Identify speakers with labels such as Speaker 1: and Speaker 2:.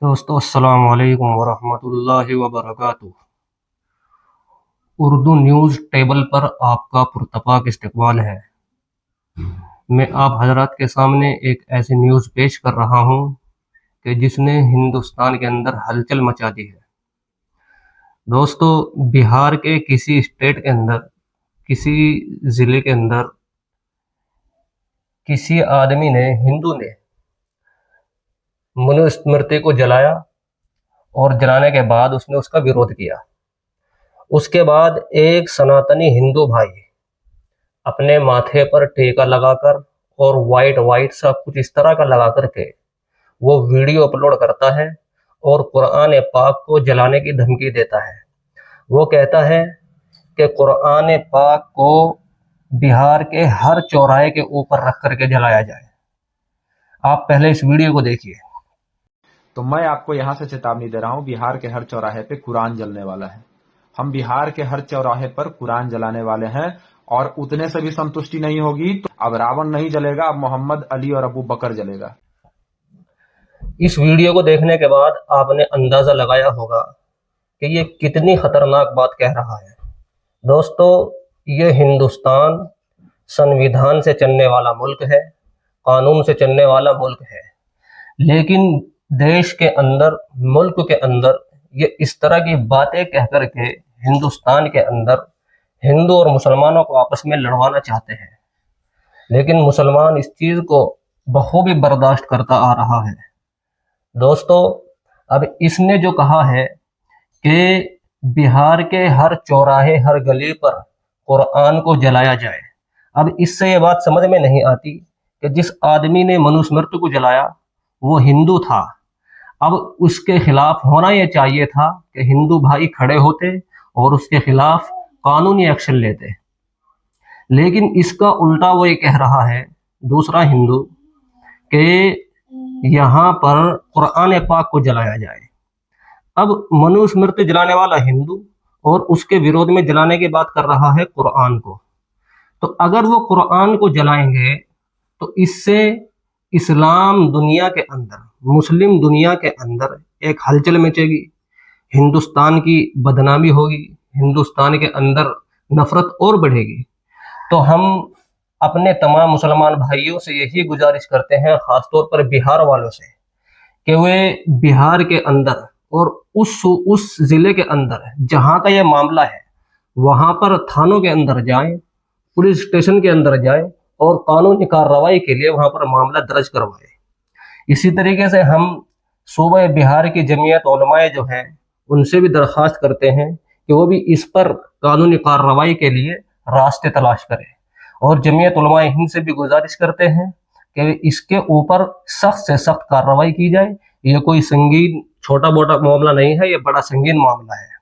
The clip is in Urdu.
Speaker 1: دوستو السلام علیکم ورحمۃ اللہ وبرکاتہ۔ اردو نیوز ٹیبل پر آپ کا پرتپاک استقبال ہے۔ میں آپ حضرات کے سامنے ایک ایسی نیوز پیش کر رہا ہوں کہ جس نے ہندوستان کے اندر ہلچل مچا دی ہے۔ دوستو، بہار کے کسی اسٹیٹ کے اندر، کسی ضلع کے اندر کسی آدمی نے، ہندو نے، منو اسمرتی کو جلایا اور جلانے کے بعد اس نے اس کا ویرودھ کیا۔ اس کے بعد ایک سناتنی ہندو بھائی اپنے ماتھے پر ٹیکا لگا کر اور وائٹ سب کچھ اس طرح کا لگا کر کے وہ ویڈیو اپلوڈ کرتا ہے اور قرآن پاک کو جلانے کی دھمکی دیتا ہے۔ وہ کہتا ہے کہ قرآن پاک کو بہار کے ہر چوراہے کے اوپر رکھ کر کے جلایا جائے۔ آپ پہلے اس ویڈیو کو دیکھیے۔
Speaker 2: تو میں آپ کو یہاں سے چیتاونی دے رہا ہوں، بہار کے ہر چوراہے پہ قرآن جلنے والا ہے۔ ہم بہار کے ہر چوراہے پر قرآن جلانے والے ہیں، اور اتنے سے بھی سنتشٹی نہیں ہوگی تو اب راون نہیں جلے گا، اب محمد علی اور ابو بکر جلے گا۔
Speaker 1: اس ویڈیو کو دیکھنے کے بعد آپ نے اندازہ لگایا ہوگا کہ یہ کتنی خطرناک بات کہہ رہا ہے۔ دوستو، یہ ہندوستان سنویدھان سے چلنے والا ملک ہے، قانون سے چلنے والا ملک ہے، لیکن دیش کے اندر، ملک کے اندر یہ اس طرح کی باتیں کہہ کر کے ہندوستان کے اندر ہندو اور مسلمانوں کو آپس میں لڑوانا چاہتے ہیں، لیکن مسلمان اس چیز کو بخوبی برداشت کرتا آ رہا ہے۔ دوستو، اب اس نے جو کہا ہے کہ بہار کے ہر چوراہے، ہر گلی پر قرآن کو جلایا جائے، اب اس سے یہ بات سمجھ میں نہیں آتی کہ جس آدمی نے منو اسمرتی کو جلایا وہ ہندو تھا۔ اب اس کے خلاف ہونا یہ چاہیے تھا کہ ہندو بھائی کھڑے ہوتے اور اس کے خلاف قانونی ایکشن لیتے، لیکن اس کا الٹا وہ یہ کہہ رہا ہے، دوسرا ہندو، کہ یہاں پر قرآن پاک کو جلایا جائے۔ اب منو اسمرتی جلانے والا ہندو اور اس کے ویرودھ میں جلانے کی بات کر رہا ہے قرآن کو۔ تو اگر وہ قرآن کو جلائیں گے تو اس سے اسلام دنیا کے اندر، مسلم دنیا کے اندر ایک ہلچل مچے گی، ہندوستان کی بدنامی ہوگی، ہندوستان کے اندر نفرت اور بڑھے گی۔ تو ہم اپنے تمام مسلمان بھائیوں سے یہی گزارش کرتے ہیں، خاص طور پر بہار والوں سے، کہ وہ بہار کے اندر اور اس ضلع کے اندر جہاں کا یہ معاملہ ہے وہاں پر تھانوں کے اندر جائیں، پولیس اسٹیشن کے اندر جائیں اور قانونی کارروائی کے لیے وہاں پر معاملہ درج کروائیں۔ اسی طریقے سے ہم صوبہ بہار کی جمعیت علماء جو ہیں ان سے بھی درخواست کرتے ہیں کہ وہ بھی اس پر قانونی کارروائی کے لیے راستے تلاش کریں، اور جمعیت علماء ہند سے بھی گزارش کرتے ہیں کہ اس کے اوپر سخت سے سخت کارروائی کی جائے۔ یہ کوئی سنگین چھوٹا موٹا معاملہ نہیں ہے، یہ بڑا سنگین معاملہ ہے۔